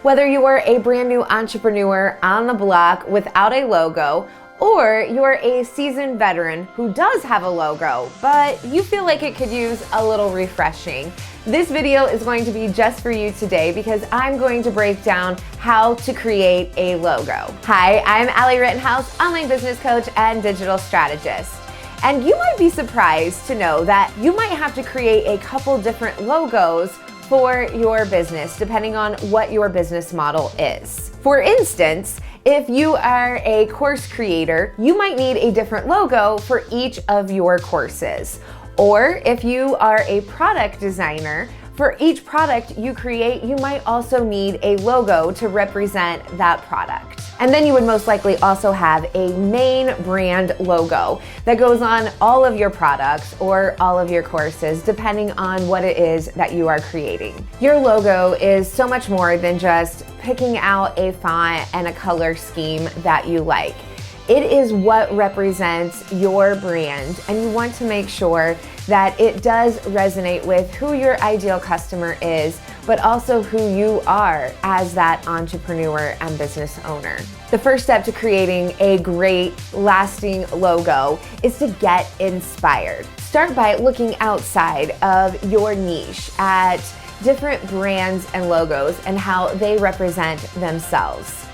Whether you are a brand new entrepreneur on the block without a logo, or you're a seasoned veteran who does have a logo, but you feel like it could use a little refreshing, this video is going to be just for you today because I'm going to break down how to create a logo. Hi, I'm Allie Rittenhouse, online business coach and digital strategist. And you might be surprised to know that you might have to create a couple different logos for your business, depending on what your business model is. For instance, if you are a course creator, you might need a different logo for each of your courses. Or if you are a product designer, for each product you create, you might also need a logo to represent that product. And then you would most likely also have a main brand logo that goes on all of your products or all of your courses, depending on what it is that you are creating. Your logo is so much more than just picking out a font and a color scheme that you like. It is what represents your brand, and you want to make sure that it does resonate with who your ideal customer is, but also who you are as that entrepreneur and business owner. The first step to creating a great, lasting logo is to get inspired. Start by looking outside of your niche at different brands and logos and how they represent themselves.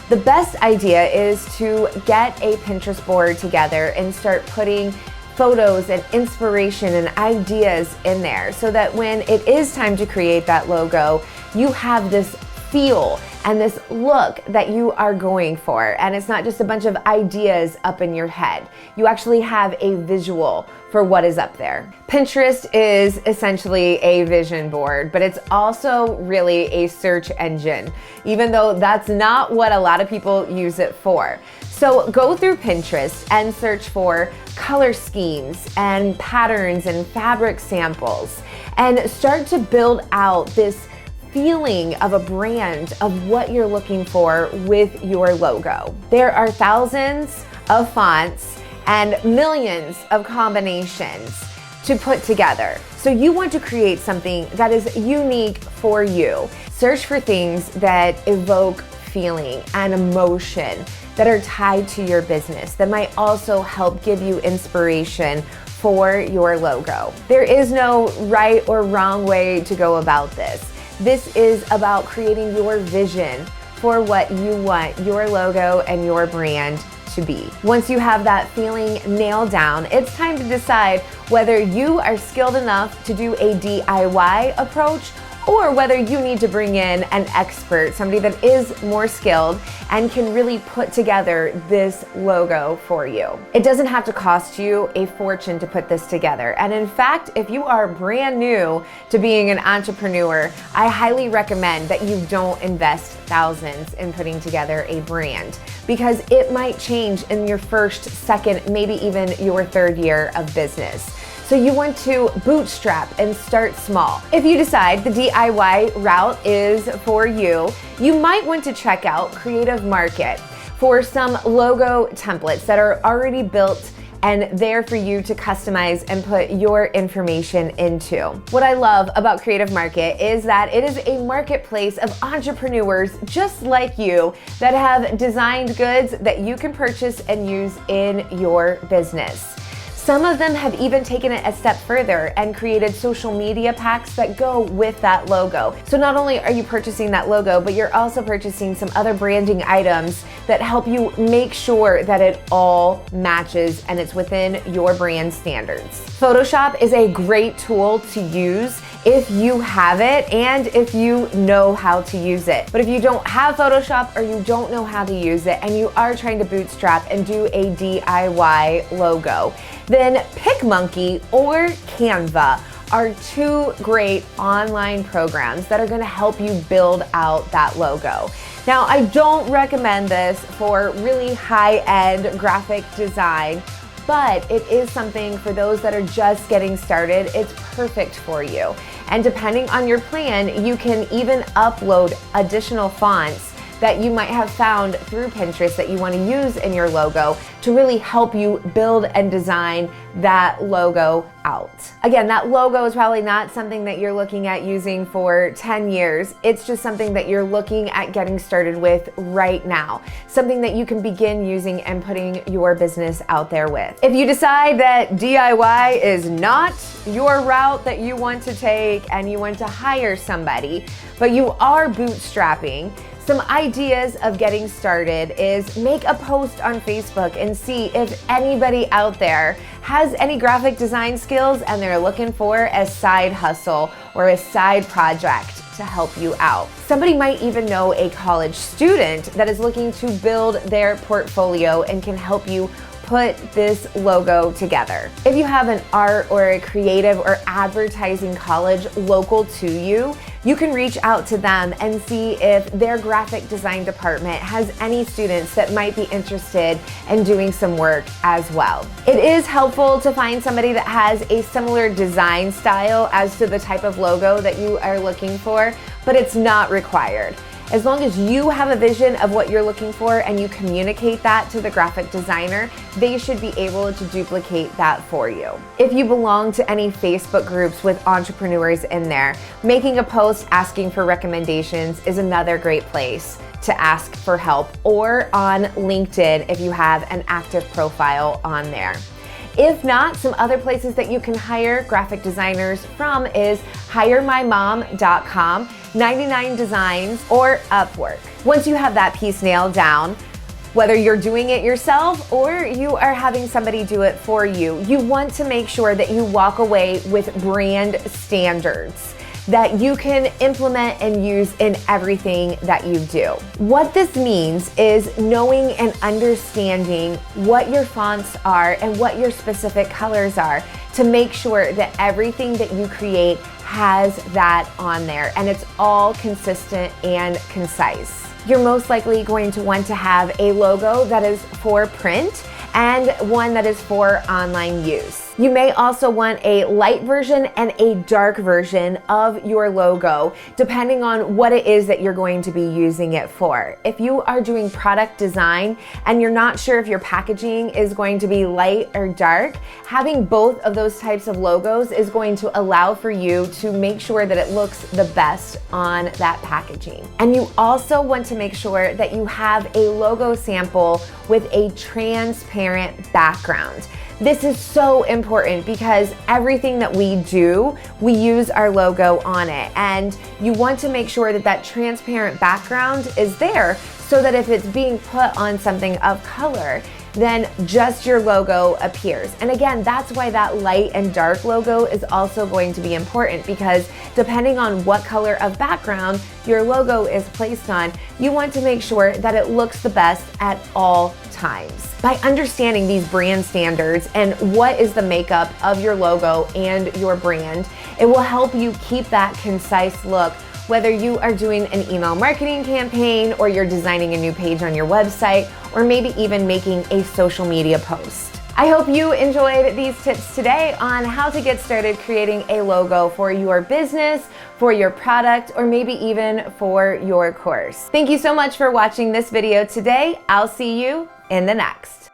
The best idea is to get a Pinterest board together and start putting photos and inspiration and ideas in there so that when it is time to create that logo, you have this feel and this look that you are going for. And it's not just a bunch of ideas up in your head. You actually have a visual for what is up there. Pinterest is essentially a vision board, but it's also really a search engine, even though that's not what a lot of people use it for. So go through Pinterest and search for color schemes and patterns and fabric samples and start to build out this feeling of a brand of what you're looking for with your logo. There are thousands of fonts and millions of combinations to put together. So you want to create something that is unique for you. Search for things that evoke feeling and emotion that are tied to your business that might also help give you inspiration for your logo. There is no right or wrong way to go about this. This is about creating your vision for what you want your logo and your brand to be. Once you have that feeling nailed down, it's time to decide whether you are skilled enough to do a DIY approach or whether you need to bring in an expert, somebody that is more skilled and can really put together this logo for you. It doesn't have to cost you a fortune to put this together. And in fact, if you are brand new to being an entrepreneur, I highly recommend that you don't invest thousands in putting together a brand because it might change in your first, second, maybe even your third year of business. So you want to bootstrap and start small. If you decide the DIY route is for you, you might want to check out Creative Market for some logo templates that are already built and there for you to customize and put your information into. What I love about Creative Market is that it is a marketplace of entrepreneurs just like you that have designed goods that you can purchase and use in your business. Some of them have even taken it a step further and created social media packs that go with that logo. So not only are you purchasing that logo, but you're also purchasing some other branding items that help you make sure that it all matches and it's within your brand standards. Photoshop is a great tool to use if you have it and if you know how to use it. But if you don't have Photoshop or you don't know how to use it and you are trying to bootstrap and do a DIY logo, then PicMonkey or Canva are two great online programs that are going to help you build out that logo. Now, I don't recommend this for really high-end graphic design, but it is something for those that are just getting started. It's perfect for you. And depending on your plan, you can even upload additional fonts that you might have found through Pinterest that you want to use in your logo to really help you build and design that logo out. Again, that logo is probably not something that you're looking at using for 10 years. It's just something that you're looking at getting started with right now. Something that you can begin using and putting your business out there with. If you decide that DIY is not your route that you want to take and you want to hire somebody, but you are bootstrapping, some ideas of getting started is make a post on Facebook and see if anybody out there has any graphic design skills and they're looking for a side hustle or a side project to help you out. Somebody might even know a college student that is looking to build their portfolio and can help you put this logo together. If you have an art or a creative or advertising college local to you, you can reach out to them and see if their graphic design department has any students that might be interested in doing some work as well. It is helpful to find somebody that has a similar design style as to the type of logo that you are looking for, but it's not required. As long as you have a vision of what you're looking for and you communicate that to the graphic designer, they should be able to duplicate that for you. If you belong to any Facebook groups with entrepreneurs in there, making a post asking for recommendations is another great place to ask for help, or on LinkedIn if you have an active profile on there. If not, some other places that you can hire graphic designers from is hiremymom.com, 99 Designs, or Upwork. Once you have that piece nailed down, whether you're doing it yourself or you are having somebody do it for you, you want to make sure that you walk away with brand standards that you can implement and use in everything that you do. What this means is knowing and understanding what your fonts are and what your specific colors are to make sure that everything that you create has that on there and it's all consistent and concise. You're most likely going to want to have a logo that is for print and one that is for online use. You may also want a light version and a dark version of your logo, depending on what it is that you're going to be using it for. If you are doing product design and you're not sure if your packaging is going to be light or dark, having both of those types of logos is going to allow for you to make sure that it looks the best on that packaging. And you also want to make sure that you have a logo sample with a transparent background. This is so important because everything that we do, we use our logo on it. And you want to make sure that that transparent background is there so that if it's being put on something of color, then just your logo appears. And again, that's why that light and dark logo is also going to be important, because depending on what color of background your logo is placed on, you want to make sure that it looks the best at all times. By understanding these brand standards and what is the makeup of your logo and your brand, it will help you keep that concise look, whether you are doing an email marketing campaign or you're designing a new page on your website, or maybe even making a social media post. I hope you enjoyed these tips today on how to get started creating a logo for your business, for your product, or maybe even for your course. Thank you so much for watching this video today. I'll see you in the next.